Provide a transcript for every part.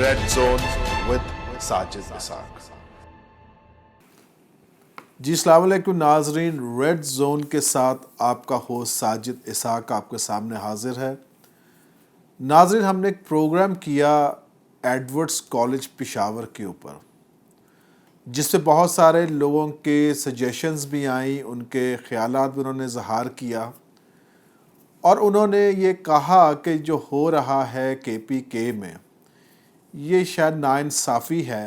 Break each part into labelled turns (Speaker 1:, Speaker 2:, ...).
Speaker 1: Red zone with Sajid اسحاق۔ جی السلام علیکم ناظرین، ریڈ زون کے ساتھ آپ کا ہوسٹ ساجد اسحاق آپ کے سامنے حاضر ہے۔ ناظرین، ہم نے ایک پروگرام کیا ایڈورڈز کالج پشاور کے اوپر، جس سے بہت سارے لوگوں کے سجیشنز بھی آئیں، ان کے خیالات بھی انہوں نے اظہار کیا، اور انہوں نے یہ کہا کہ جو ہو رہا ہے کے پی کے میں یہ شاید ناانصافی ہے،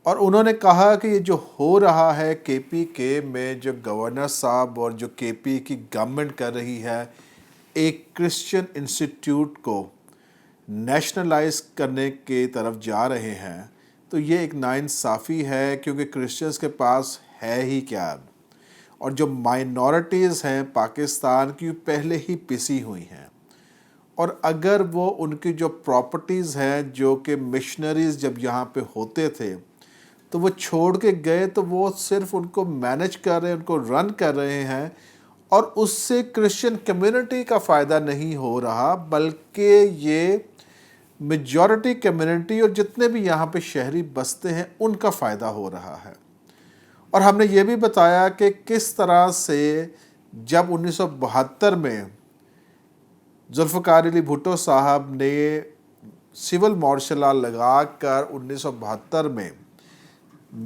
Speaker 1: اور انہوں نے کہا کہ یہ جو ہو رہا ہے کے پی کے میں، جو گورنر صاحب اور جو کے پی کی گورنمنٹ کر رہی ہے، ایک کرسچن انسٹیٹیوٹ کو نیشنلائز کرنے کی طرف جا رہے ہیں، تو یہ ایک ناانصافی ہے، کیونکہ کرسچنز کے پاس ہے ہی کیا، اور جو مائنورٹیز ہیں پاکستان کی پہلے ہی پسی ہوئی ہیں، اور اگر وہ ان کی جو پراپرٹیز ہیں جو کہ مشنریز جب یہاں پہ ہوتے تھے تو وہ چھوڑ کے گئے، تو وہ صرف ان کو مینج کر رہے ہیں، ان کو رن کر رہے ہیں، اور اس سے کرسچن کمیونٹی کا فائدہ نہیں ہو رہا، بلکہ یہ میجورٹی کمیونٹی اور جتنے بھی یہاں پہ شہری بستے ہیں ان کا فائدہ ہو رہا ہے۔ اور ہم نے یہ بھی بتایا کہ کس طرح سے جب 1972 میں ذوالفقار علی بھٹو صاحب نے سول مارشل لا لگا کر 1972 میں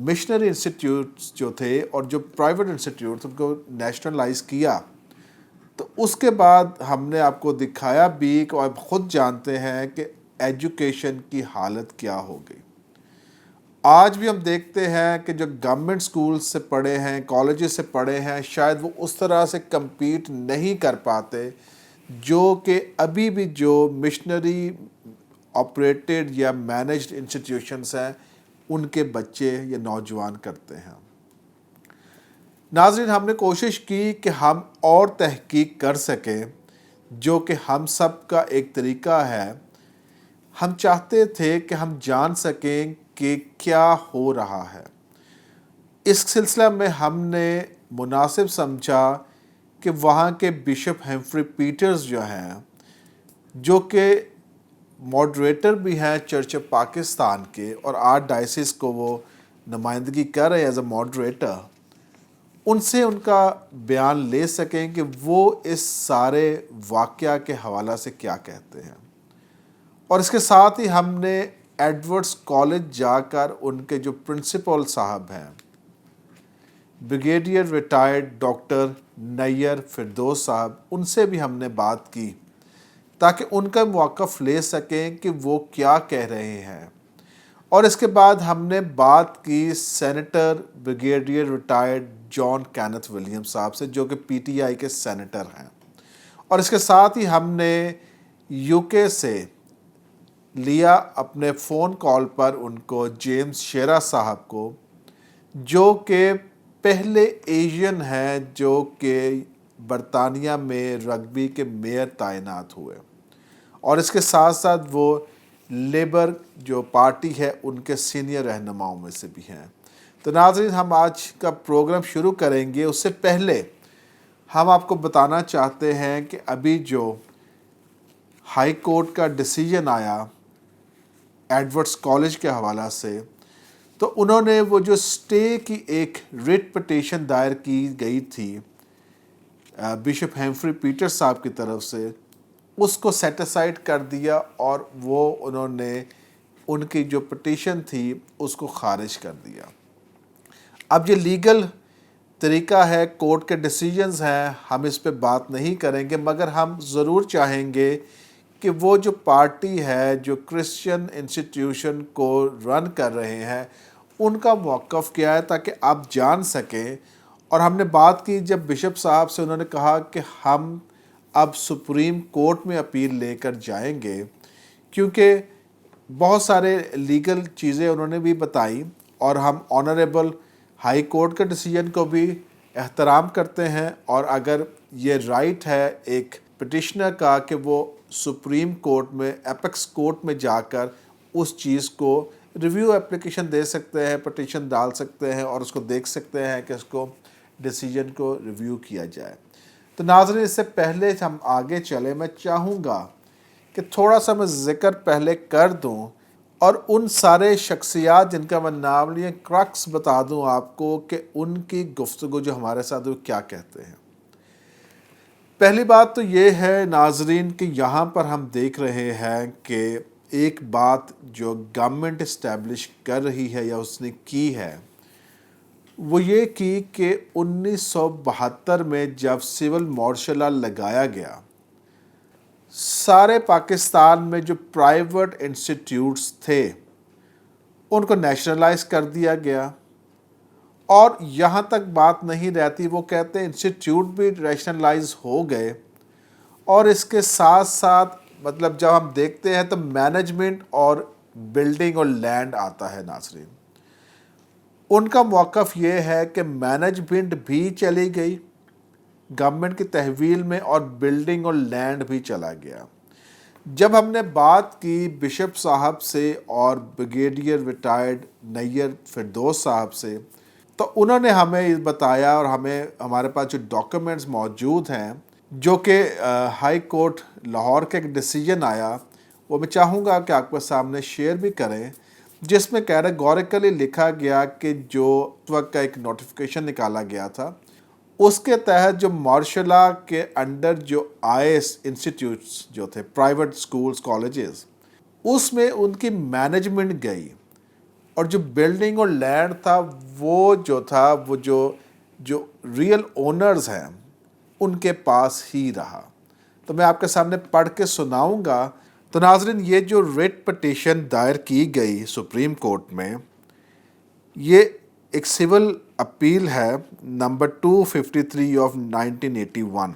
Speaker 1: مشنری انسٹیٹیوٹس جو تھے اور جو پرائیویٹ انسٹیٹیوٹس ان کو نیشنلائز کیا، تو اس کے بعد ہم نے آپ کو دکھایا بھی کہ آپ خود جانتے ہیں کہ ایجوکیشن کی حالت کیا ہو گئی۔ آج بھی ہم دیکھتے ہیں کہ جو گورنمنٹ سکول سے پڑھے ہیں، کالجز سے پڑھے ہیں، شاید وہ اس طرح سے کمپیٹ نہیں کر پاتے جو کہ ابھی بھی جو مشنری آپریٹڈ یا مینجڈ انسٹیٹیوشنز ہیں ان کے بچے یا نوجوان کرتے ہیں۔ ناظرین، ہم نے کوشش کی کہ ہم اور تحقیق کر سکیں، جو کہ ہم سب کا ایک طریقہ ہے۔ ہم چاہتے تھے کہ ہم جان سکیں کہ کیا ہو رہا ہے۔ اس سلسلہ میں ہم نے مناسب سمجھا کہ وہاں کے بشپ ہیمفری پیٹرز جو ہیں، جو کہ ماڈریٹر بھی ہیں چرچ آف پاکستان کے، اور آرٹ ڈائسس کو وہ نمائندگی کر رہے ہیں ایز اے ماڈریٹر، ان سے ان کا بیان لے سکیں کہ وہ اس سارے واقعہ کے حوالہ سے کیا کہتے ہیں۔ اور اس کے ساتھ ہی ہم نے ایڈورڈز کالج جا کر ان کے جو پرنسپل صاحب ہیں، بریگیڈیئر ریٹائرڈ ڈاکٹر نیّر فردوس صاحب، ان سے بھی ہم نے بات کی تاکہ ان کا موقف لے سکیں کہ وہ کیا کہہ رہے ہیں۔ اور اس کے بعد ہم نے بات کی سینیٹر بریگیڈیئر ریٹائرڈ جان کینتھ ولیم صاحب سے، جو کہ پی ٹی آئی کے سینیٹر ہیں۔ اور اس کے ساتھ ہی ہم نے یو کے سے لیا اپنے فون کال پر ان کو جیمز شیرا صاحب کو، جو کہ پہلے ایشین ہیں جو کہ برطانیہ میں رگبی کے میئر تعینات ہوئے، اور اس کے ساتھ ساتھ وہ لیبر جو پارٹی ہے ان کے سینئر رہنماؤں میں سے بھی ہیں۔ تو ناظرین، ہم آج کا پروگرام شروع کریں گے، اس سے پہلے ہم آپ کو بتانا چاہتے ہیں کہ ابھی جو ہائی کورٹ کا ڈیسیجن آیا ایڈورڈز کالج کے حوالہ سے، تو انہوں نے وہ جو سٹے کی ایک ریٹ پٹیشن دائر کی گئی تھی بشپ ہیمفری پیٹر صاحب کی طرف سے، اس کو سیٹ اسائڈ کر دیا، اور وہ انہوں نے ان کی جو پٹیشن تھی اس کو خارج کر دیا۔ اب یہ لیگل طریقہ ہے، کورٹ کے ڈیسیجنز ہیں، ہم اس پہ بات نہیں کریں گے، مگر ہم ضرور چاہیں گے کہ وہ جو پارٹی ہے جو کرسچن انسٹیٹیوشن کو رن کر رہے ہیں ان کا موقف کیا ہے، تاکہ آپ جان سکیں۔ اور ہم نے بات کی جب بشپ صاحب سے، انہوں نے کہا کہ ہم اب سپریم کورٹ میں اپیل لے کر جائیں گے، کیونکہ بہت سارے لیگل چیزیں انہوں نے بھی بتائی، اور ہم آنریبل ہائی کورٹ کے ڈیسیجن کو بھی احترام کرتے ہیں، اور اگر یہ رائٹ ہے ایک پٹیشنر کا کہ وہ سپریم کورٹ میں، ایپیکس کورٹ میں جا کر اس چیز کو ریویو اپلیکیشن دے سکتے ہیں، پٹیشن ڈال سکتے ہیں، اور اس کو دیکھ سکتے ہیں کہ اس کو ڈیسیجن کو ریویو کیا جائے۔ تو ناظرین، اس سے پہلے ہم آگے چلیں، میں چاہوں گا کہ تھوڑا سا میں ذکر پہلے کر دوں، اور ان سارے شخصیات جن کا میں نام لیا کرکس بتا دوں آپ کو کہ ان کی گفتگو جو ہمارے ساتھ وہ کیا کہتے ہیں۔ پہلی بات تو یہ ہے ناظرین کہ یہاں پر ہم دیکھ رہے ہیں کہ ایک بات جو گورنمنٹ اسٹیبلش کر رہی ہے یا اس نے کی ہے وہ یہ کی کہ 1972 میں جب سول مارشل لا لگایا گیا، سارے پاکستان میں جو پرائیویٹ انسٹیٹیوٹس تھے ان کو نیشنلائز کر دیا گیا، اور یہاں تک بات نہیں رہتی، وہ کہتے ہیں انسٹیٹیوٹ بھی نیشنلائز ہو گئے، اور اس کے ساتھ ساتھ مطلب جب ہم دیکھتے ہیں تو مینجمنٹ اور بلڈنگ اور لینڈ آتا ہے ناظرین۔ ان کا موقف یہ ہے کہ مینجمنٹ بھی چلی گئی گورنمنٹ کی تحویل میں، اور بلڈنگ اور لینڈ بھی چلا گیا۔ جب ہم نے بات کی بشپ صاحب سے اور بریگیڈیئر ریٹائرڈ نیئر فردوس صاحب سے، تو انہوں نے ہمیں بتایا، اور ہمارے پاس جو ڈاکیومنٹس موجود ہیں جو کہ ہائی کورٹ لاہور کا ایک ڈیسیجن آیا، وہ میں چاہوں گا کہ آپ کے سامنے شیئر بھی کریں، جس میں کیٹیگوریکلی لکھا گیا کہ جو اس وقت کا ایک نوٹیفیکیشن نکالا گیا تھا، اس کے تحت جو مارشل لا کے انڈر جو آئیس انسٹیٹیوٹس جو تھے، پرائیویٹ سکولز کالجز، اس میں ان کی مینجمنٹ گئی، اور جو بلڈنگ اور لینڈ تھا وہ جو ریئل اونرز ہیں ان کے پاس ہی رہا۔ تو میں آپ کے سامنے پڑھ کے سناؤں گا۔ تو ناظرین، یہ جو ریٹ پٹیشن دائر کی گئی سپریم کورٹ میں، یہ ایک سول اپیل ہے نمبر 253 آف 1981،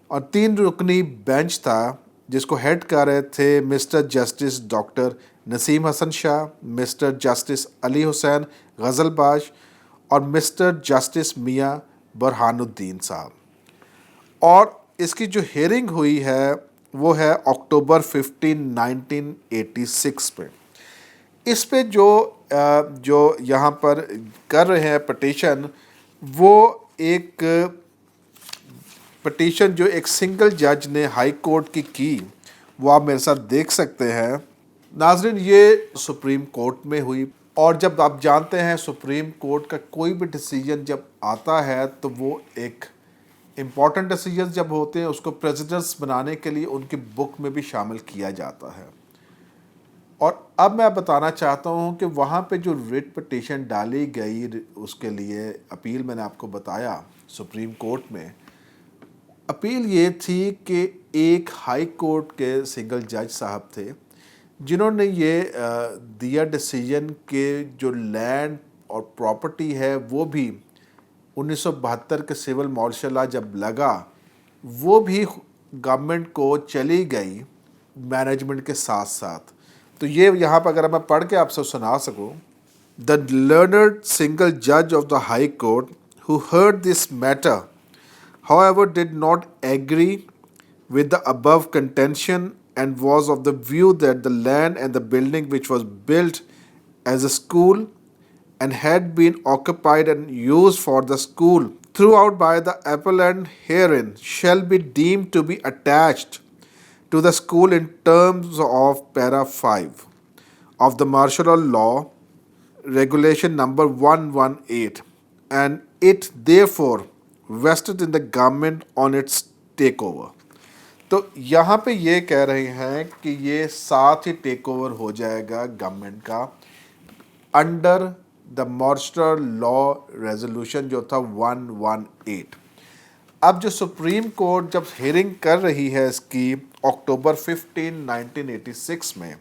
Speaker 1: اور 3 رکنی بینچ تھا جس کو ہیڈ کر رہے تھے مسٹر جسٹس ڈاکٹر نسیم حسن شاہ، مسٹر جسٹس علی حسین غزل باش، اور مسٹر جسٹس میاں برہان الدین صاحب۔ اور اس کی جو ہیئرنگ ہوئی ہے وہ ہے اکتوبر 15 1986 پہ۔ اس پہ جو یہاں پر کر رہے ہیں پٹیشن، وہ ایک پٹیشن جو ایک سنگل جج نے ہائی کورٹ کی وہ آپ میرے ساتھ دیکھ سکتے ہیں ناظرین۔ یہ سپریم کورٹ میں ہوئی، اور جب آپ جانتے ہیں سپریم کورٹ کا کوئی بھی ڈیسیجن جب آتا ہے تو وہ ایک امپورٹنٹ ڈیسیجن جب ہوتے ہیں اس کو پریزیڈنٹس بنانے کے لیے ان کی بک میں بھی شامل کیا جاتا ہے۔ اور اب میں بتانا چاہتا ہوں کہ وہاں پہ جو ریٹ پٹیشن ڈالی گئی اس کے لیے اپیل میں نے آپ کو بتایا سپریم کورٹ میں، اپیل یہ تھی کہ ایک ہائی کورٹ کے سنگل جج صاحب تھے جنہوں نے یہ دیا ڈیسیجن کہ جو لینڈ اور پراپرٹی ہے وہ بھی 1972 کے سول مارشل لا جب لگا وہ بھی گورنمنٹ کو چلی گئی مینجمنٹ کے ساتھ ساتھ۔ تو یہ یہاں پر اگر میں پڑھ کے آپ سے سنا سکوں، The learned single judge of the High Court who heard this matter, however, did not agree with the above contention and was of the view that the land and the building which was built as a school and had been occupied and used for the school throughout by the appellant herein shall be deemed to be attached to the school in terms of para 5 of the martial law regulation number 118, and it therefore vested in the government on its takeover۔ تو یہاں پہ یہ کہہ رہے ہیں کہ یہ ساتھ ہی ٹیک اوور ہو جائے گا گورنمنٹ کا under the martial law resolution جو تھا 118۔ اب جو سپریم کورٹ جب ہیئرنگ کر رہی ہے اس کی اکتوبر 15 1986 میں،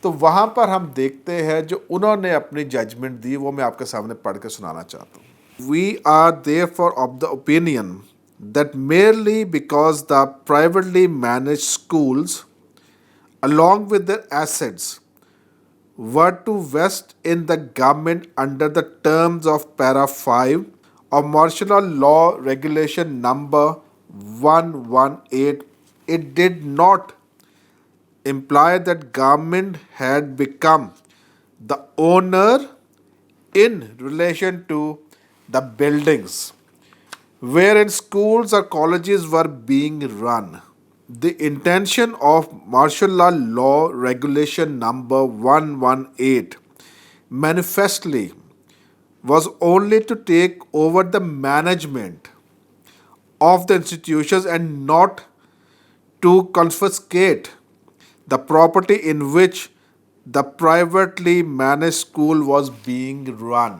Speaker 1: تو وہاں پر ہم دیکھتے ہیں جو انہوں نے اپنی ججمنٹ دی وہ میں آپ کے سامنے پڑھ کے سنانا چاہتا ہوں۔ We are therefore of the opinion that merely because the privately managed schools along with their assets were to vest in the government under the terms of para 5 of martial law regulation number 118, it did not imply that government had become the owner in relation to the buildings wherein schools or colleges were being run, the intention of martial law regulation number 118 manifestly was only to take over the management of the institutions and not to confiscate the property in which the privately managed school was being run.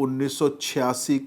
Speaker 1: 1986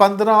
Speaker 1: 15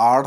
Speaker 1: 8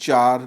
Speaker 1: 4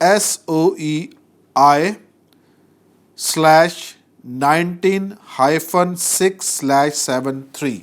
Speaker 1: SOEI/19-6/73।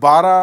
Speaker 1: 12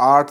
Speaker 1: 8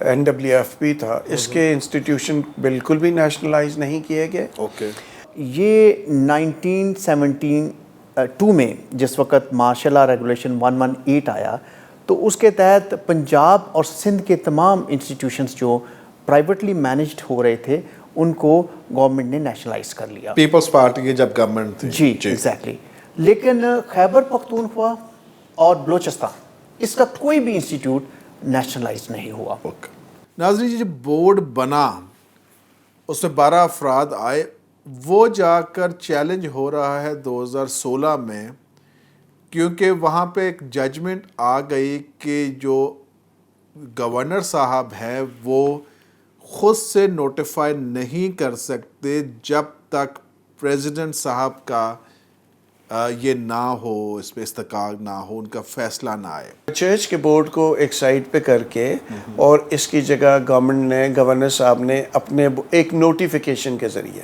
Speaker 2: NWFP تھا, اس کے institution بالکل بھی nationalize نہیں کیے گئے.
Speaker 1: Okay.
Speaker 3: یہ 1972 میں جس وقت مارشل لا ریگولیشن 118 آیا تو اس کے تحت پنجاب اور سندھ کے تمام انسٹیٹیوشنز جو پرائیویٹلی مینجڈ ہو رہے تھے ان کو گورنمنٹ نے نیشنلائز کر لیا.
Speaker 1: پیپلز پارٹی کی جب گورنمنٹ تھی.
Speaker 3: جی ایگزیکٹلی. لیکن خیبر پختونخوا اور بلوچستان اس کا کوئی بھی انسٹیٹیوٹ نیشنلائز نہیں ہوا.
Speaker 1: ناظرین جب بورڈ بنا اس میں 12 افراد آئے, وہ جا کر چیلنج ہو رہا ہے 2016 میں, کیونکہ وہاں پہ ایک ججمنٹ آ گئی کہ جو گورنر صاحب ہیں وہ خود سے نوٹیفائی نہیں کر سکتے جب تک پریزیڈنٹ صاحب کا یہ نہ ہو, اس پہ استقرار نہ ہو, ان کا فیصلہ نہ آئے.
Speaker 2: چرچ کے بورڈ کو ایک سائڈ پہ کر کے اور اس کی جگہ گورنمنٹ نے, گورنر صاحب نے اپنے ایک نوٹیفیکیشن کے ذریعے,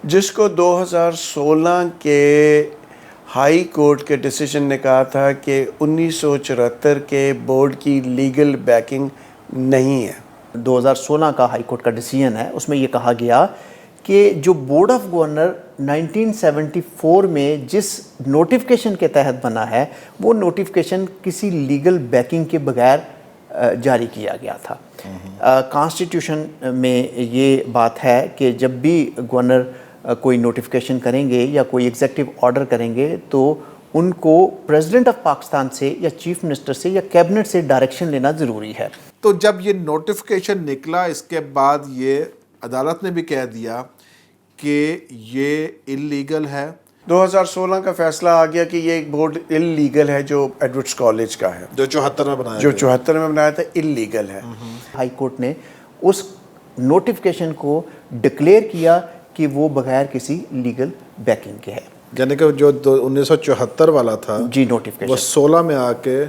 Speaker 2: جس کو 2016 کے ہائی کورٹ کے ڈیسیجن نے کہا تھا کہ 1974 کے بورڈ کی لیگل بیکنگ نہیں ہے.
Speaker 3: 2016 کا ہائی کورٹ کا ڈیسیجن ہے, اس میں یہ کہا گیا کہ جو بورڈ آف گورنر 1974 میں جس نوٹیفیکیشن کے تحت بنا ہے وہ نوٹیفیکیشن کسی لیگل بیکنگ کے بغیر جاری کیا گیا تھا. کانسٹیٹیوشن میں یہ بات ہے کہ جب بھی گورنر کوئی نوٹیفیکیشن کریں گے یا کوئی ایگزیکٹو آرڈر کریں گے تو ان کو پریزیڈنٹ آف پاکستان سے یا چیف منسٹر سے یا کیبنٹ سے ڈائریکشن لینا ضروری ہے.
Speaker 1: تو جب یہ نوٹیفیکیشن نکلا اس کے بعد یہ عدالت نے بھی کہہ دیا کہ یہ انلیگل ہے.
Speaker 2: 2016 کا فیصلہ آ گیا کہ یہ ایک بورڈ انلیگل ہے جو ایڈورڈز کالج کا ہے,
Speaker 1: جو 74 میں بنایا
Speaker 2: جو 74 میں بنایا تھا, انلیگل ہے.
Speaker 3: ہائی کورٹ نے اس نوٹیفیکیشن کو ڈکلیئر کیا کہ وہ بغیر کسی لیگل بیکنگ کے ہے.
Speaker 1: یعنی کہ جو 1974 والا تھا
Speaker 3: جی نوٹیفیکیشن
Speaker 1: وہ 16 میں آ کے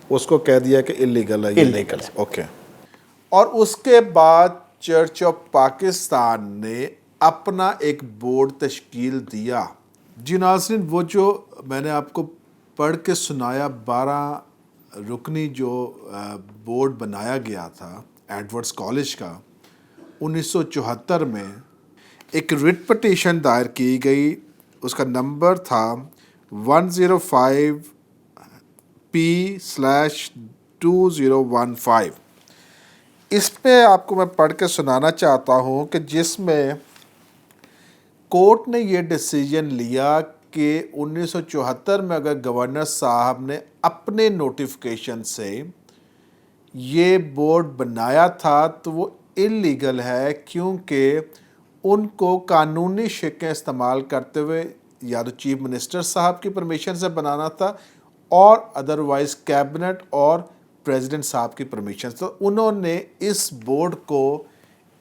Speaker 1: اس کو کہہ دیا کہ انلیگل ہے.
Speaker 3: انلیگل ہے.
Speaker 1: اوکے. اور اس کے بعد چرچ آف پاکستان نے اپنا ایک بورڈ تشکیل دیا. جی ناظرین, وہ جو میں نے آپ کو پڑھ کے سنایا 12 رکنی جو بورڈ بنایا گیا تھا ایڈورڈز کالج کا 1974 میں, ایک ریٹ پٹیشن دائر کی گئی, اس کا نمبر تھا 105P/2015. اس پہ آپ کو میں پڑھ کے سنانا چاہتا ہوں کہ جس میں کورٹ نے یہ ڈیسیجن لیا کہ 1974 میں اگر گورنر صاحب نے اپنے نوٹیفیکیشن سے یہ بورڈ بنایا تھا تو وہ انلیگل ہے, کیونکہ ان کو قانونی شکیں استعمال کرتے ہوئے یا تو چیف منسٹر صاحب کی پرمیشن سے بنانا تھا اور ادروائز کیبنٹ اور پریزیڈنٹ صاحب کی پرمیشن سے. انہوں نے اس بورڈ کو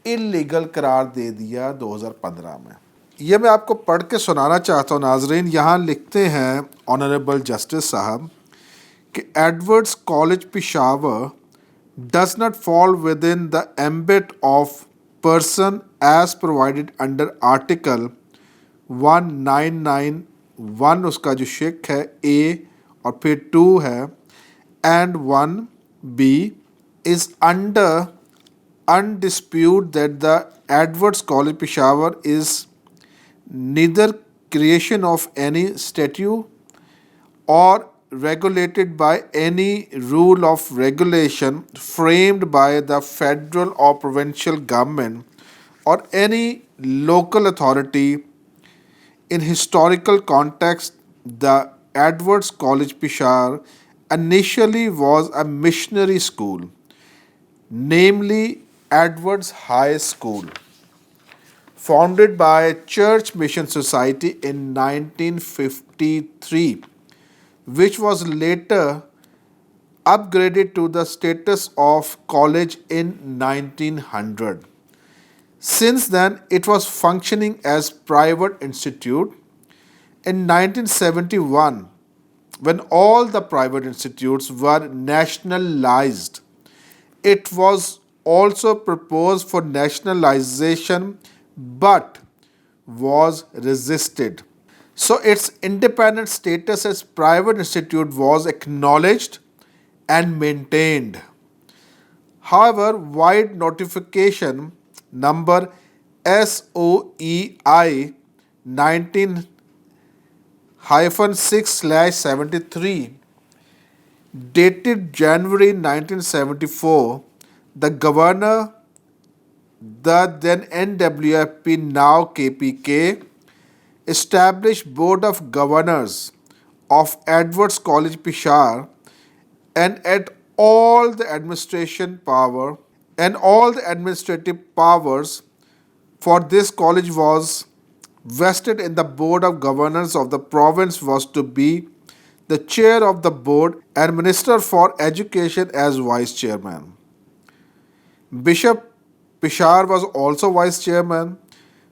Speaker 1: انلیگل قرار دے دیا 2015 میں. یہ میں آپ کو پڑھ کے سنانا چاہتا ہوں ناظرین. یہاں لکھتے ہیں آنریبل جسٹس صاحب کہ Edwards college Peshawar does not fall with in the ambit of person as provided under article 1991 اس کا جو شک ہے اے اور پھر 2 ہے and 1B is under undisputed that the Edwards College Peshawar is neither creation of any statute or regulated by any rule of regulation framed by the federal or provincial government or any local authority. In historical context, the Edwards College Peshawar initially was a missionary school, namely Edwards High School, founded by Church Mission Society in 1953, which was later upgraded to the status of college in 1900. Since then, it was functioning as private institute. In 1971, when all the private institutes were nationalized, it was also proposed for nationalization but was resisted. So its independent status as private institute was acknowledged and maintained. However, wide notification number SOEI 19-6/73 dated January 1974, the governor, the then NWFP, now KPK, established Board of Governors of Edwards College Peshawar, and all the administrative powers for this college was vested in the Board of Governors of the province was to be the chair of the board and Minister for Education as vice chairman. Bishop Peshawar was also vice chairman,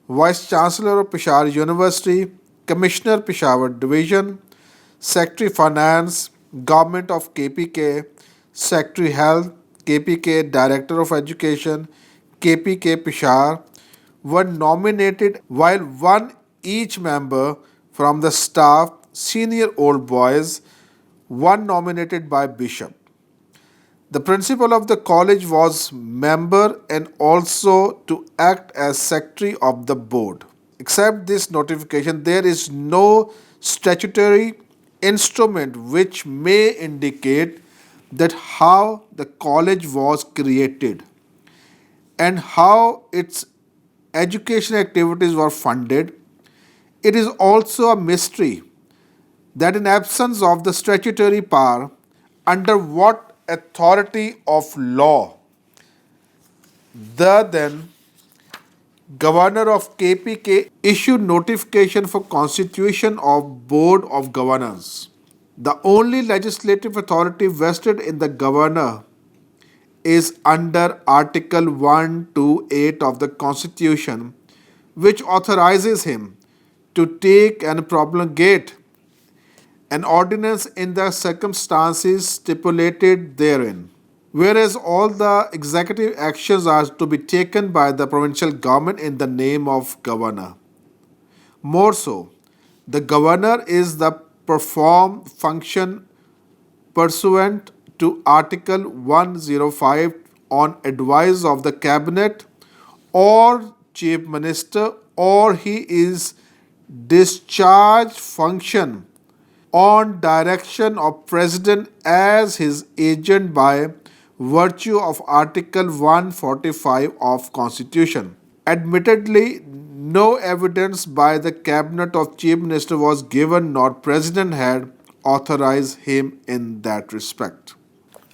Speaker 1: vice chancellor of Peshawar University, commissioner Peshawar Division, secretary finance, government of KPK, secretary health, KPK, director of education, KPK Peshawar, were nominated, while one each member from the staff, senior old boys, one nominated by bishop. The principal of the college was member and also to act as secretary of the board. Except this notification, there is no statutory instrument which may indicate that how the college was created and how its education activities were funded. It is also a mystery that in absence of the statutory power, under what authority of law the then governor of KPK issued notification for constitution of Board of Governors. The only legislative authority vested in the governor is under Article 128 of the Constitution, which authorizes him to take and promulgate an ordinance in the circumstances stipulated therein. Whereas all the executive actions are to be taken by the provincial government in the name of governor. More so, the governor is the perform function pursuant to Article 105 on advice of the cabinet or chief minister, or he is discharge function on direction of president as his agent by virtue of Article 145 of Constitution. Admittedly, no evidence by the cabinet of chief minister was given, nor president had authorized him in that respect.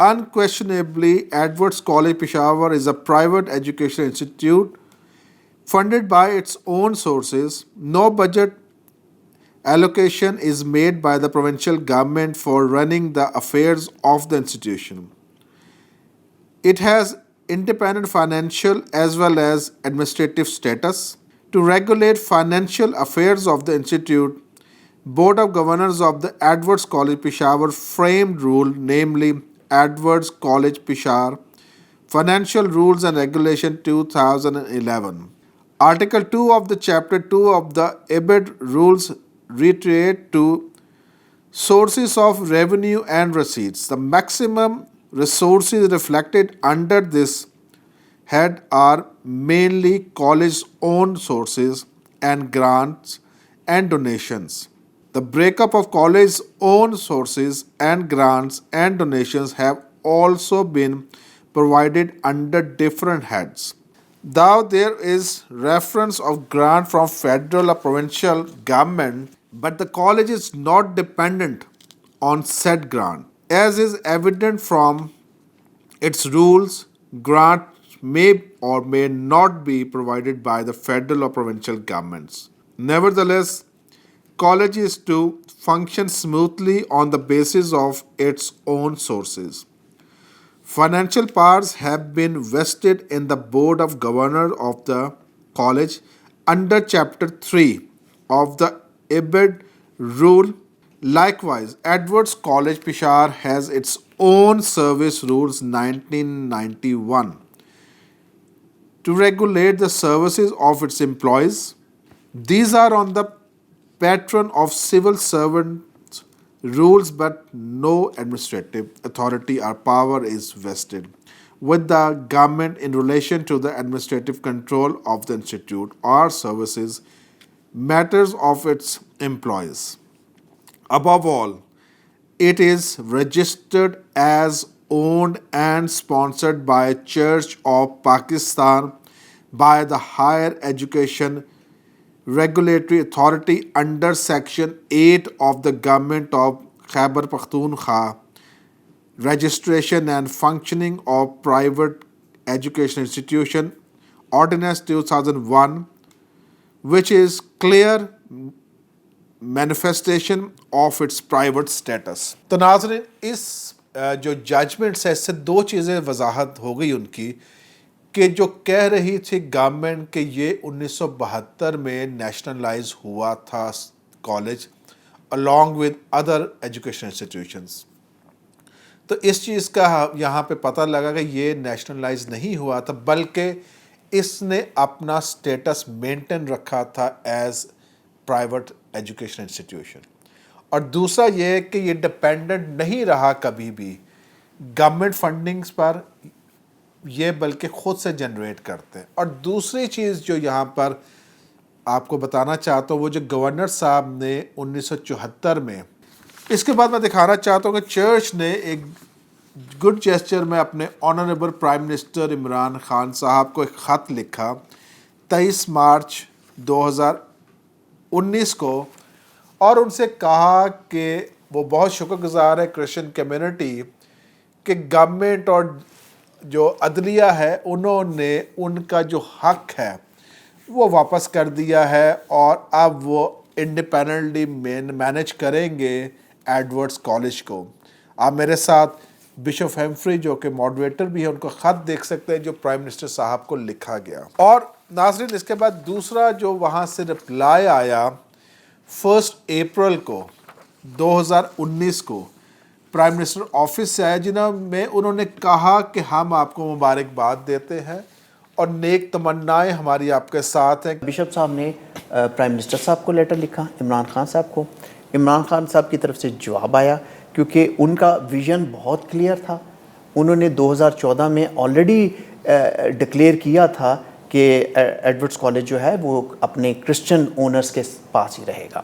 Speaker 1: unquestionably Edwards College Peshawar is a private educational institute funded by its own sources. No budget allocation is made by the provincial government for running the affairs of the institution. It has independent financial as well as administrative status. To regulate financial affairs of the institute, Board of Governors of the Edwards College Peshawar framed rule, namely Edwards College Peshawar Financial Rules and Regulation 2011. Article 2 of the Chapter 2 of the EBID rules reiterate to sources of revenue and receipts. The maximum resources reflected under this head are mainly college's own sources and grants and donations. The breakup of college's own sources and grants and donations have also been provided under different heads. Though there is reference of grant from federal or provincial government, but the college is not dependent on said grant. As is evident from its rules, grants may or may not be provided by the federal or provincial governments. Nevertheless, college is to function smoothly on the basis of its own sources. Financial powers have been vested in the Board of Governors of the college under Chapter 3 of the EBID rule. Likewise, Edwards College Peshawar has its own service rules 1991 to regulate the services of its employees. These are on the pattern of civil servants rules but no administrative authority or power is vested with the government in relation to the administrative control of the institute or services matters of its employees. Above all, it is registered as owned and sponsored by Church of Pakistan by the Higher Education Regulatory Authority under Section 8 of the Government of Khyber Pakhtunkhwa, Registration and Functioning of Private Education Institution, Ordinance 2001, which is clear manifestation of its private status. تو ناظرین اس جو judgements ہے اس سے دو چیزیں وضاحت ہو گئی ان کی کہ جو کہہ رہی تھی گورنمنٹ کہ یہ 1972 میں نیشنلائز ہوا تھا college along with other education institutions. تو اس چیز کا یہاں پہ پتہ لگا کہ یہ نیشنلائز نہیں ہوا تھا بلکہ اس نے اپنا سٹیٹس مینٹین رکھا تھا ایز پرائیویٹ ایجوکیشن انسٹیٹیوشن. اور دوسرا یہ کہ یہ ڈپینڈنٹ نہیں رہا کبھی بھی گورنمنٹ فنڈنگز پر، یہ بلکہ خود سے جنریٹ کرتے ہیں. اور دوسری چیز جو یہاں پر آپ کو بتانا چاہتا ہوں وہ جو گورنر صاحب نے 1974 میں، اس کے بعد میں دکھانا چاہتا ہوں کہ چرچ نے ایک گڈ جیسچر میں اپنے honourable prime minister Imran Khan صاحب کو ایک خط لکھا 23 مارچ 2019 کو، اور ان سے کہا کہ وہ بہت شکر گزار ہے کرسچن کمیونٹی کہ گورنمنٹ اور جو عدلیہ ہے انہوں نے ان کا جو حق ہے وہ واپس کر دیا ہے اور اب وہ انڈیپینڈنٹلی مینیج کریں گے ایڈورڈز کالج کو. آپ میرے ساتھ بشپ ہیمفری جو کہ ماڈریٹر بھی ہے ان کو خط دیکھ سکتے ہیں جو پرائم منسٹر صاحب کو لکھا گیا. اور ناظرین اس کے بعد دوسرا جو وہاں سے رپلائی آیا 1 اپریل کو 2019 کو پرائم منسٹر آفس سے آیا جنہوں میں انہوں نے کہا کہ ہم آپ کو مبارکباد دیتے ہیں اور نیک تمنائیں ہماری آپ کے ساتھ ہیں.
Speaker 3: بشپ صاحب نے پرائم منسٹر صاحب کو لیٹر لکھا، عمران خان صاحب کو. عمران خان صاحب کی طرف سے جواب آیا کیونکہ ان کا ویژن بہت کلیئر تھا. انہوں نے 2014 میں آلریڈی ڈکلیئر کیا تھا کہ ایڈورڈز کالج جو ہے وہ اپنے کرسچن اونرز کے پاس ہی رہے گا.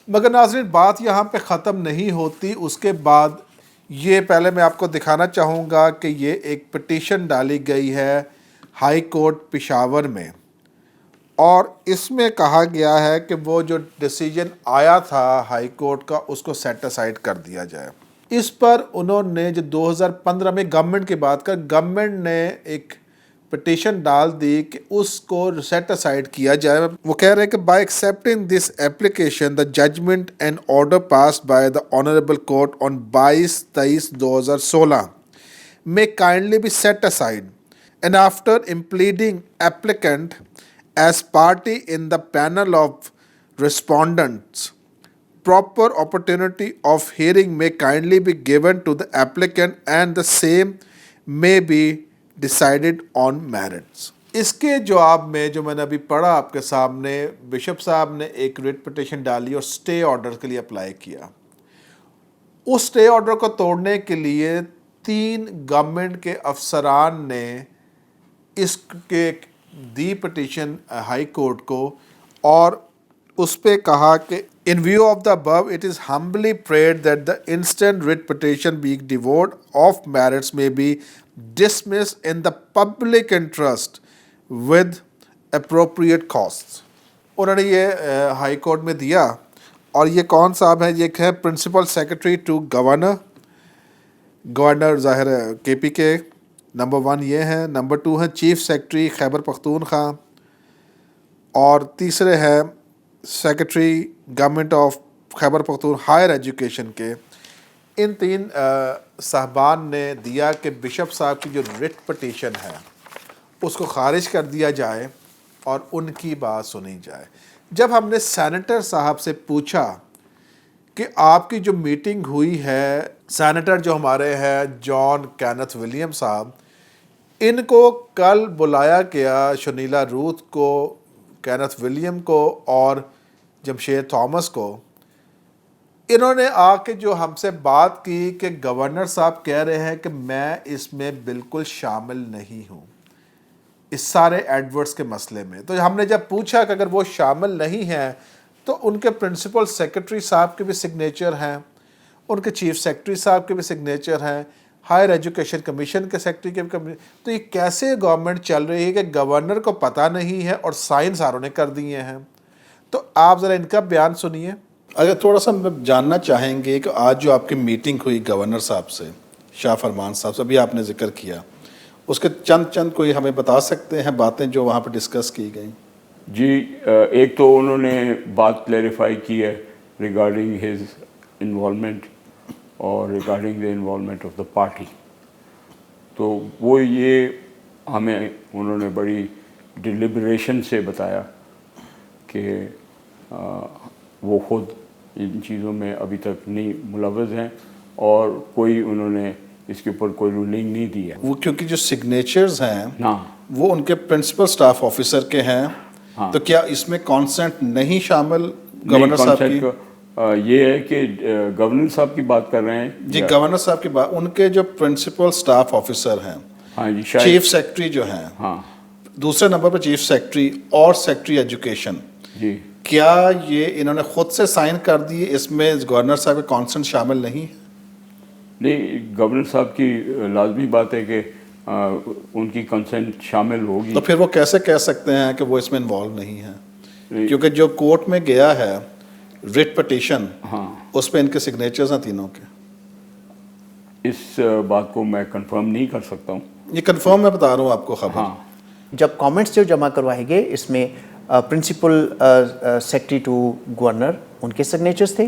Speaker 1: مگر ناظرین بات یہاں پہ ختم نہیں ہوتی. اس کے بعد یہ پہلے میں آپ کو دکھانا چاہوں گا کہ یہ ایک پٹیشن ڈالی گئی ہے ہائی کورٹ پشاور میں، اور اس میں کہا گیا ہے کہ وہ جو ڈیسیجن آیا تھا ہائی کورٹ کا اس کو سیٹ اسائڈ کر دیا جائے. اس پر انہوں نے جو 2015 میں گورنمنٹ کی بات کر، گورنمنٹ نے ایک پٹیشن ڈال دی کہ اس کو سیٹ اسائڈ کیا جائے. وہ کہہ رہے ہیں کہ by accepting this application the judgment and order passed by the honourable court on 22/23/2016 may kindly be set aside, and after impleading applicant as party in the panel of respondents, proper opportunity of hearing may kindly be given to the applicant and the same may be decided on merits. اس کے جواب میں جو میں نے ابھی پڑھا آپ کے سامنے، بشپ صاحب نے ایک ریٹ پٹیشن ڈالی اور سٹے آرڈر کے لیے اپلائی کیا. اس سٹے آرڈر کو توڑنے کے لیے 3 گورنمنٹ کے افسران نے اس کے دی پٹیشن ہائی کورٹ کو، اور اس پہ کہا کہ in view of the above it is humbly prayed that the instant writ petition being devoid of merits may be dismissed in the public interest with appropriate costs. انہوں نے یہ high court میں دیا. اور یہ کون صاحب ہیں؟ یہ ہے پرنسپل سیکرٹری ٹو گورنر ظاہر ہے کے پی کے. نمبر 1 یہ ہیں. نمبر 2 ہیں چیف سیکرٹری خیبر پختونخوا، اور تیسرے ہیں secretary government of Khyber Pakhtun higher education کے. ان 3 صاحبان نے دیا کہ بشپ صاحب کی جو ریٹ پٹیشن ہے اس کو خارج کر دیا جائے اور ان کی بات سنی جائے. جب ہم نے سینیٹر صاحب سے پوچھا کہ آپ کی جو میٹنگ ہوئی ہے، سینیٹر جو ہمارے ہیں جان کینتھ ولیم صاحب، ان کو کل بلایا گیا، شنیلا روتھ کو، کینتھ ولیم کو اور جمشید تھامس کو. انہوں نے آ کے جو ہم سے بات کی کہ گورنر صاحب کہہ رہے ہیں کہ میں اس میں بالکل شامل نہیں ہوں اس سارے ایڈورٹس کے مسئلے میں. تو ہم نے جب پوچھا کہ اگر وہ شامل نہیں ہیں تو ان کے پرنسپل سیکرٹری صاحب کے بھی سگنیچر ہیں, ان کے چیف سیکرٹری صاحب کے بھی سگنیچر ہیں, ہائر ایجوکیشن کمیشن کے سیکرٹری کے بھی. تو یہ کیسے گورنمنٹ چل رہی ہے کہ گورنر کو پتہ نہیں ہے اور سائن ساروں نے کر دیے ہیں؟ تو آپ ذرا ان کا بیان سنیے.
Speaker 4: اگر تھوڑا سا جاننا چاہیں گے کہ آج جو آپ کی میٹنگ ہوئی گورنر صاحب سے, شاہ فرمان صاحب سے, ابھی آپ نے ذکر کیا, اس کے چند کوئی ہمیں بتا سکتے ہیں باتیں جو وہاں پہ ڈسکس کی گئیں؟
Speaker 5: جی, ایک تو انہوں نے بات کلیریفائی کی ہے ریگارڈنگ ہز انوالومنٹ اور regarding the involvement of the party. تو وہ یہ ہمیں انہوں نے بڑی ڈیلیبریشن سے بتایا کہ وہ خود ان چیزوں میں ابھی تک نہیں ملوث ہیں اور کوئی انہوں نے اس کے اوپر کوئی رولنگ نہیں دی ہے.
Speaker 4: وہ کیونکہ جو سگنیچرز ہیں
Speaker 5: ہاں,
Speaker 4: وہ ان کے پرنسپل سٹاف آفیسر کے ہیں, تو کیا اس میں کانسنٹ نہیں شامل گورنر صاحب کی؟
Speaker 5: یہ ہے کہ گورنر صاحب کی بات کر رہے ہیں.
Speaker 4: جی, گورنر صاحب کی بات, ان کے جو پرنسپل سٹاف آفیسر ہیں,
Speaker 5: ہاں جی,
Speaker 4: چیف سیکرٹری جو ہیں,
Speaker 5: ہاں
Speaker 4: دوسرے نمبر پہ چیف سیکرٹری اور سیکرٹری ایجوکیشن,
Speaker 5: جی,
Speaker 4: کیا یہ انہوں نے خود سے سائن کر دیے, اس میں گورنر صاحب کا کانسنٹ شامل نہیں ہے؟
Speaker 5: نہیں, گورنر صاحب کی لازمی بات ہے کہ ان کی کنسنٹ شامل ہوگی.
Speaker 4: تو پھر وہ کیسے کہہ سکتے ہیں کہ وہ اس میں انوالو نہیں ہیں؟ کیونکہ جو کورٹ میں گیا ہے ریٹ پٹیشن,
Speaker 5: ہاں,
Speaker 4: اس پہ ان کے سگنیچرز ہیں تینوں کے.
Speaker 5: اس بات کو میں کنفرم نہیں کر سکتا ہوں.
Speaker 4: یہ کنفرم میں بتا رہا ہوں آپ کو خبر.
Speaker 5: ہاں,
Speaker 3: جب کامنٹس جو جمع کروائے گئے اس میں پرنسپل سیکرٹری ٹو گورنر ان کے سگنیچرز تھے,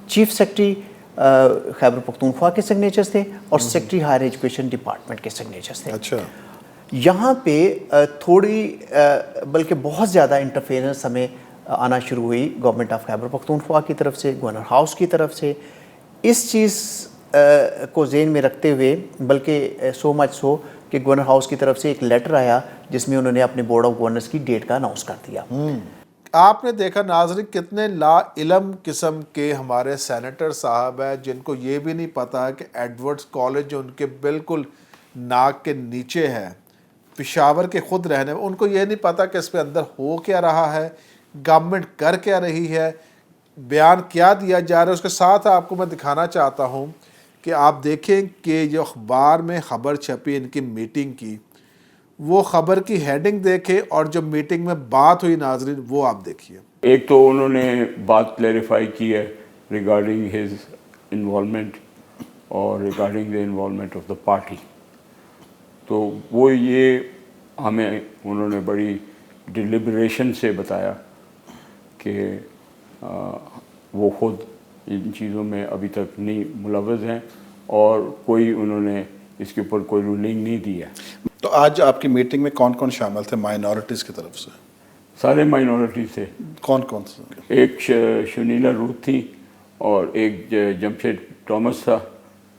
Speaker 3: چیف سیکرٹری خیبر پختونخوا کے سگنیچرز تھے, اور سیکرٹری ہائر ایجوکیشن ڈپارٹمنٹ کے سگنیچرز تھے.
Speaker 4: اچھا,
Speaker 3: یہاں پہ تھوڑی بلکہ بہت زیادہ انٹرفیئرنس ہمیں آنا شروع ہوئی گورنمنٹ آف خیبر پختونخوا کی طرف سے, گورنر ہاؤس کی طرف سے. اس چیز کو ذہن میں رکھتے ہوئے, بلکہ سو مچ سو کہ گورنر ہاؤس کی طرف سے ایک لیٹر آیا جس میں انہوں نے اپنے بورڈ آف گورنرز کی ڈیٹ کا اناؤنس کر دیا.
Speaker 1: آپ نے دیکھا ناظرین کتنے لا علم قسم کے ہمارے سینیٹر صاحب ہیں جن کو یہ بھی نہیں پتا کہ ایڈورڈز کالج جو ان کے بالکل ناک کے نیچے ہے, پشاور کے خود رہنے, ان کو یہ نہیں پتا کہ اس پہ اندر ہو کیا رہا ہے, گورنمنٹ کر کیا رہی ہے, بیان کیا دیا جا رہا ہے. اس کے ساتھ آپ کو میں دکھانا چاہتا ہوں کہ آپ دیکھیں کہ جو اخبار میں خبر چھپی ان کی میٹنگ کی, وہ خبر کی ہیڈنگ دیکھیں اور جو میٹنگ میں بات ہوئی ناظرین وہ آپ دیکھیے.
Speaker 5: ایک تو انہوں نے بات کلیریفائی کی ہے ریگارڈنگ ہز انوالومنٹ اور regarding the involvement of the party. تو وہ یہ ہمیں انہوں نے بڑی ڈیلیبریشن سے بتایا کہ وہ خود ان چیزوں میں ابھی تک نہیں ملوث ہیں اور کوئی انہوں نے اس کے اوپر کوئی رولنگ نہیں دی ہے.
Speaker 4: تو آج آپ کی میٹنگ میں کون کون شامل تھے مائنورٹیز کی طرف سے؟
Speaker 5: سارے مائنورٹی تھے.
Speaker 4: کون کون سے؟
Speaker 5: ایک شنیلا روت تھی اور ایک جمشید ٹامس تھا,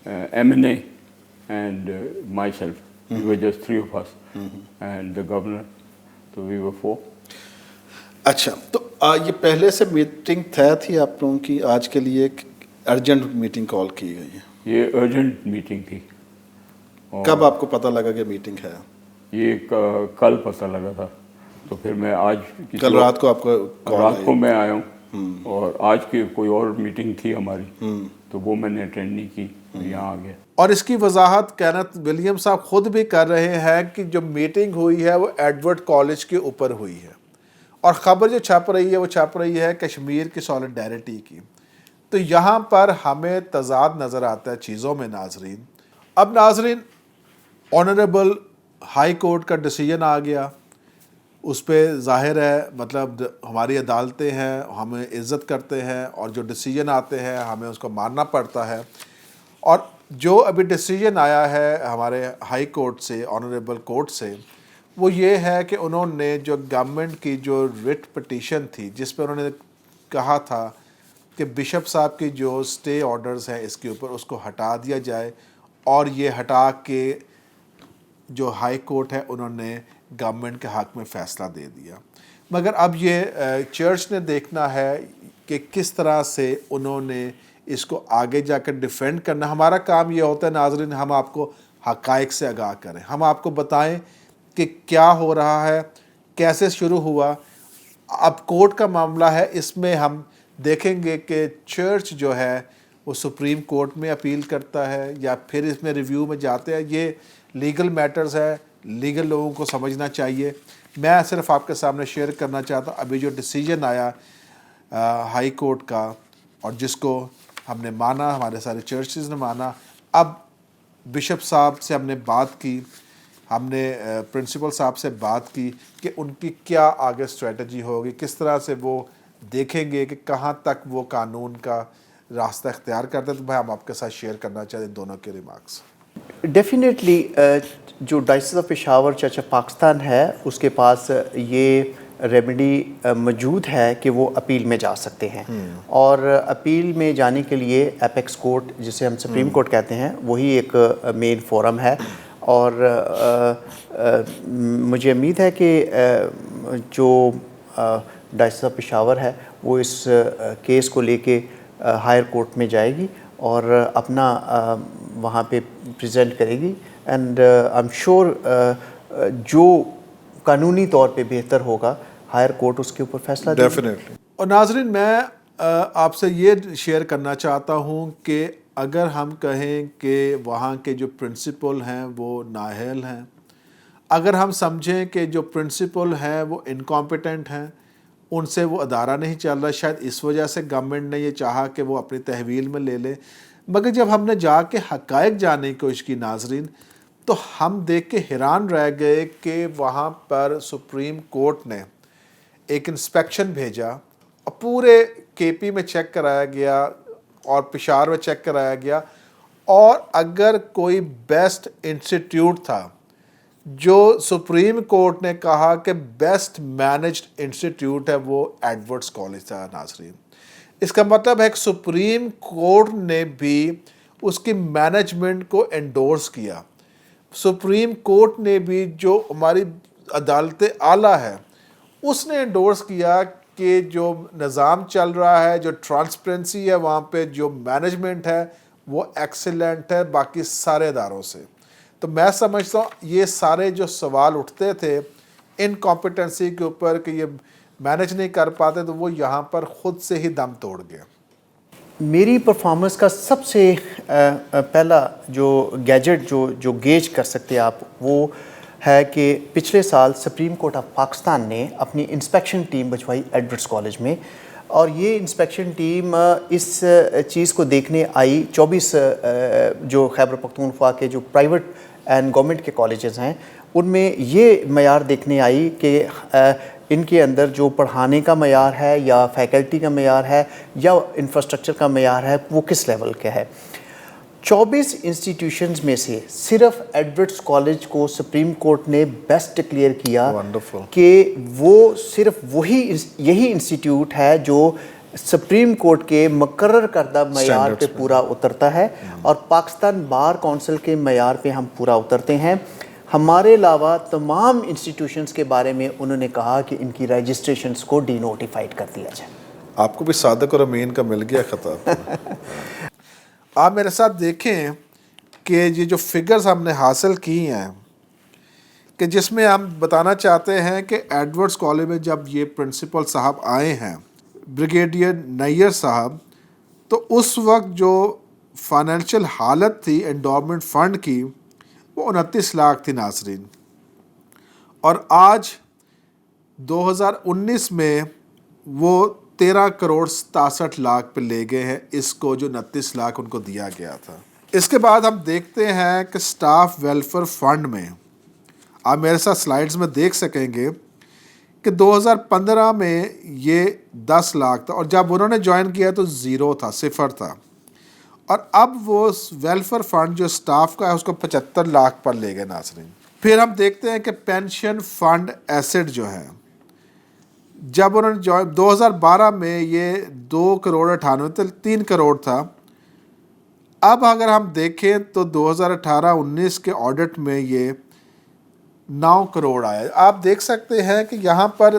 Speaker 5: M N A and myself. We were just 3 of us and the governor, so we were 4.
Speaker 4: اچھا, تو یہ پہلے سے میٹنگ طے تھی آپ لوگوں کی, آج کے لیے ایک ارجنٹ میٹنگ کال کی گئی ہے؟
Speaker 5: یہ ارجنٹ میٹنگ تھی.
Speaker 4: کب آپ کو پتہ لگا کہ میٹنگ ہے؟
Speaker 5: یہ کل پتہ لگا تھا, تو پھر میں آج
Speaker 4: کل رات کو آپ کو
Speaker 5: رات کو میں آیا ہوں, اور آج کی کوئی اور میٹنگ تھی ہماری, تو وہ میں نے اٹینڈ نہیں کی, یہاں آ گیا.
Speaker 1: اور اس کی وضاحت کینتھ ولیم صاحب خود بھی کر رہے ہیں کہ جو میٹنگ ہوئی ہے وہ ایڈورڈ کالج کے اوپر ہوئی ہے, اور خبر جو چھپ رہی ہے وہ چھپ رہی ہے کشمیر کی سولیڈیرٹی کی. تو یہاں پر ہمیں تضاد نظر آتا ہے چیزوں میں ناظرین. اب ناظرین آنریبل ہائی کورٹ کا ڈیسیجن آ گیا, اس پہ ظاہر ہے مطلب ہماری عدالتیں ہیں, ہمیں عزت کرتے ہیں, اور جو ڈیسیجن آتے ہیں ہمیں اس کو ماننا پڑتا ہے. اور جو ابھی ڈیسیجن آیا ہے ہمارے ہائی کورٹ سے, آنریبل کورٹ سے, وہ یہ ہے کہ انہوں نے جو گورنمنٹ کی جو ریٹ پٹیشن تھی جس پہ انہوں نے کہا تھا کہ بشپ صاحب کی جو سٹے آرڈرز ہیں اس کے اوپر اس کو ہٹا دیا جائے, اور یہ ہٹا کے جو ہائی کورٹ ہے انہوں نے گورنمنٹ کے حق میں فیصلہ دے دیا. مگر اب یہ چرچ نے دیکھنا ہے کہ کس طرح سے انہوں نے اس کو آگے جا کر ڈیفینڈ کرنا. ہمارا کام یہ ہوتا ہے ناظرین, ہم آپ کو حقائق سے آگاہ کریں, ہم آپ کو بتائیں کہ کیا ہو رہا ہے, کیسے شروع ہوا. اب کورٹ کا معاملہ ہے, اس میں ہم دیکھیں گے کہ چرچ جو ہے وہ سپریم کورٹ میں اپیل کرتا ہے یا پھر اس میں ریویو میں جاتے ہیں. یہ لیگل میٹرز ہے, لیگل لوگوں کو سمجھنا چاہیے. میں صرف آپ کے سامنے شیئر کرنا چاہتا ہوں ابھی جو ڈیسیجن آیا ہائی کورٹ کا, اور جس کو ہم نے مانا, ہمارے سارے چرچز نے مانا. اب بشپ صاحب سے ہم نے بات کی, ہم نے پرنسپل صاحب سے بات کی کہ ان کی کیا آگے اسٹریٹجی ہوگی, کس طرح سے وہ دیکھیں گے کہ کہاں تک وہ قانون کا راستہ اختیار کرتے ہیں. تو بھائی ہم آپ کے ساتھ شیئر کرنا چاہتے ہیں دونوں کے ریمارکس.
Speaker 3: ڈیفینیٹلی جو diocese of Peshawar church of Pakistan ہے اس کے پاس یہ ریمیڈی موجود ہے کہ وہ اپیل میں جا سکتے ہیں, اور اپیل میں جانے کے لیے ایپیکس کورٹ, جسے ہم سپریم کورٹ کہتے ہیں, وہی ایک مین فورم ہے. اور مجھے امید ہے کہ جو ڈائسس آف پشاور ہے وہ اس کیس کو لے کے ہائر کورٹ میں جائے گی اور اپنا وہاں پہ پریزنٹ کرے گی. اینڈ آئی ایم شیور جو قانونی طور پہ بہتر ہوگا ہائر کورٹ اس کے اوپر فیصلہ دے گی.
Speaker 1: ڈیفینیٹلی. اور ناظرین, میں آپ سے یہ شیئر کرنا چاہتا ہوں کہ اگر ہم کہیں کہ وہاں کے جو پرنسپل ہیں وہ نااہل ہیں, اگر ہم سمجھیں کہ جو پرنسپل ہیں وہ انکمپیٹنٹ ہیں, ان سے وہ ادارہ نہیں چل رہا, شاید اس وجہ سے گورنمنٹ نے یہ چاہا کہ وہ اپنی تحویل میں لے لے. مگر جب ہم نے جا کے حقائق جاننے کی کوشش کی ناظرین, تو ہم دیکھ کے حیران رہ گئے کہ وہاں پر سپریم کورٹ نے ایک انسپیکشن بھیجا اور پورے کے پی میں چیک کرایا گیا اور پشاور میں چیک کرایا گیا, اور اگر کوئی بیسٹ انسٹیٹیوٹ تھا جو سپریم کورٹ نے کہا کہ بیسٹ مینجڈ انسٹیٹیوٹ ہے, وہ ایڈورڈز کالج تھا ناظرین. اس کا مطلب ہے کہ سپریم کورٹ نے بھی اس کی مینجمنٹ کو انڈورس کیا. سپریم کورٹ نے بھی جو ہماری عدالت اعلیٰ ہے اس نے انڈورس کیا کہ جو نظام چل رہا ہے, جو ٹرانسپیرنسی ہے وہاں پہ, جو مینجمنٹ ہے وہ ایکسیلنٹ ہے باقی سارے اداروں سے. تو میں سمجھتا ہوں یہ سارے جو سوال اٹھتے تھے انکمپیٹنسی کے اوپر کہ یہ مینج نہیں کر پاتے, تو وہ یہاں پر خود سے ہی دم توڑ گئے.
Speaker 3: میری پرفارمنس کا سب سے پہلا جو گیجٹ جو گیج کر سکتے آپ وہ ہے کہ پچھلے سال سپریم کورٹ آف پاکستان نے اپنی انسپیکشن ٹیم بھجوائی ایڈورڈز کالج میں, اور یہ انسپیکشن ٹیم اس چیز کو دیکھنے آئی 24 جو خیبر پختونخوا کے جو پرائیویٹ اینڈ گورنمنٹ کے کالجز ہیں ان میں یہ معیار دیکھنے آئی کہ ان کے اندر جو پڑھانے کا معیار ہے یا فیکلٹی کا معیار ہے یا انفراسٹرکچر کا معیار ہے وہ کس لیول کا ہے. 24 انسٹیٹیوشنز میں سے صرف ایڈورڈز کالج کو سپریم کورٹ نے بیسٹ ڈکلیئر کیا کہ وہ صرف یہی انسٹیٹیوٹ ہے جو سپریم کورٹ کے مقرر کردہ معیار پہ پورا اترتا ہے, اور پاکستان بار کونسل کے معیار پہ ہم پورا اترتے ہیں. ہمارے علاوہ تمام انسٹیٹیوشنز کے بارے میں انہوں نے کہا کہ ان کی رجسٹریشنز کو ڈی نوٹیفائڈ کر دیا جائے.
Speaker 4: آپ کو بھی صادق اور امین کا مل گیا خطاب.
Speaker 1: آپ میرے ساتھ دیکھیں کہ یہ جو فگرز ہم نے حاصل کی ہیں کہ جس میں ہم بتانا چاہتے ہیں کہ ایڈورڈز کالج میں جب یہ پرنسپل صاحب آئے ہیں بریگیڈیئر نیئر صاحب, تو اس وقت جو فائنینشیل حالت تھی انڈورمنٹ فنڈ کی وہ 29 لاکھ تھی ناظرین, اور آج 2019 میں وہ 13 کروڑ 67 لاکھ پہ لے گئے ہیں اس کو, جو 29 لاکھ ان کو دیا گیا تھا. اس کے بعد ہم دیکھتے ہیں کہ سٹاف ویلفیئر فنڈ میں آپ میرے ساتھ سلائیڈز میں دیکھ سکیں گے کہ 2015 میں یہ 10 لاکھ تھا, اور جب انہوں نے جوائن کیا تو 0 تھا, 0 تھا, اور اب وہ ویلفیئر فنڈ جو سٹاف کا ہے اس کو 75 لاکھ پر لے گئے ناظرین. پھر ہم دیکھتے ہیں کہ پینشن فنڈ ایسٹ جو ہے, جب انہوں نے 2012 میں یہ 2 کروڑ 98 3 کروڑ تھا, اب اگر ہم دیکھیں تو 2018-19 کے آڈٹ میں یہ 9 کروڑ آیا. آپ دیکھ سکتے ہیں کہ یہاں پر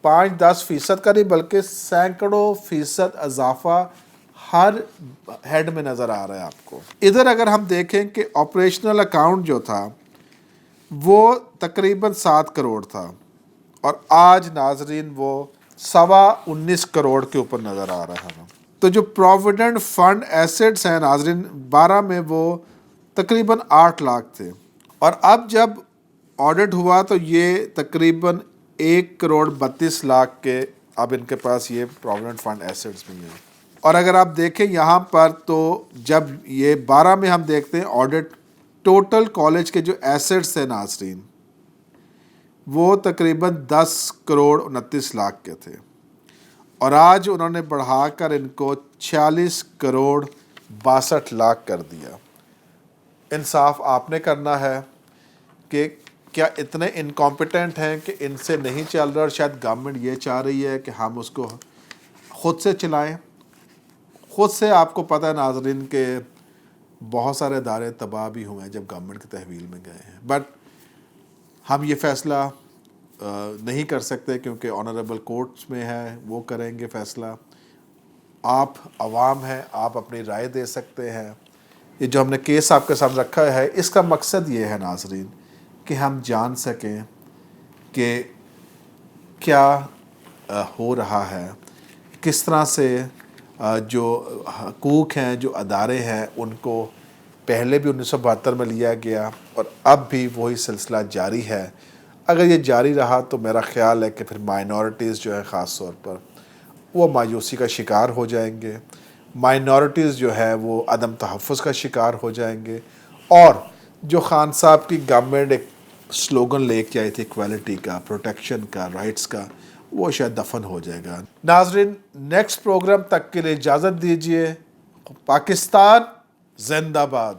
Speaker 1: 5-10% کا نہیں بلکہ سینکڑوں فیصد اضافہ ہر ہیڈ میں نظر آ رہا ہے آپ کو. ادھر اگر ہم دیکھیں کہ آپریشنل اکاؤنٹ جو تھا وہ تقریباً 7 کروڑ تھا اور آج ناظرین وہ 19.25 کروڑ کے اوپر نظر آ رہا ہے. تو جو پروویڈنٹ فنڈ ایسٹس ہیں ناظرین 12 میں وہ تقریباً 8 لاکھ تھے اور اب جب آڈٹ ہوا تو یہ تقریباً 1 کروڑ 32 لاکھ کے اب ان کے پاس یہ پروویڈنٹ فنڈ ایسٹس بھی ہیں. اور اگر آپ دیکھیں یہاں پر تو جب یہ 12 میں ہم دیکھتے ہیں آڈٹ ٹوٹل کالج کے جو ایسٹس ہیں ناظرین وہ تقریباً 10 کروڑ 29 لاکھ کے تھے اور آج انہوں نے بڑھا کر ان کو 46 کروڑ 62 لاکھ کر دیا. انصاف آپ نے کرنا ہے کہ کیا اتنے انکمپیٹنٹ ہیں کہ ان سے نہیں چل رہا اور شاید گورنمنٹ یہ چاہ رہی ہے کہ ہم اس کو خود سے چلائیں. خود سے آپ کو پتہ ہے ناظرین کہ بہت سارے ادارے تباہ بھی ہوئے ہیں جب گورنمنٹ کی تحویل میں گئے ہیں, بٹ ہم یہ فیصلہ نہیں کر سکتے کیونکہ آنریبل کورٹس میں ہے, وہ کریں گے فیصلہ. آپ عوام ہیں, آپ اپنی رائے دے سکتے ہیں. یہ جو ہم نے کیس آپ کے سامنے رکھا ہے اس کا مقصد یہ ہے ناظرین کہ ہم جان سکیں کہ کیا ہو رہا ہے, کس طرح سے جو حقوق ہیں, جو ادارے ہیں, ان کو پہلے بھی 1972 میں لیا گیا اور اب بھی وہی سلسلہ جاری ہے. اگر یہ جاری رہا تو میرا خیال ہے کہ پھر مائنورٹیز جو ہے خاص طور پر وہ مایوسی کا شکار ہو جائیں گے, مائنورٹیز جو ہے وہ عدم تحفظ کا شکار ہو جائیں گے, اور جو خان صاحب کی گورنمنٹ ایک سلوگن لے کے آئی تھی ایکویلٹی کا, پروٹیکشن کا, رائٹس کا, وہ شاید دفن ہو جائے گا. ناظرین نیکسٹ پروگرام تک کے لیے اجازت دیجیے. پاکستان زندہ باد.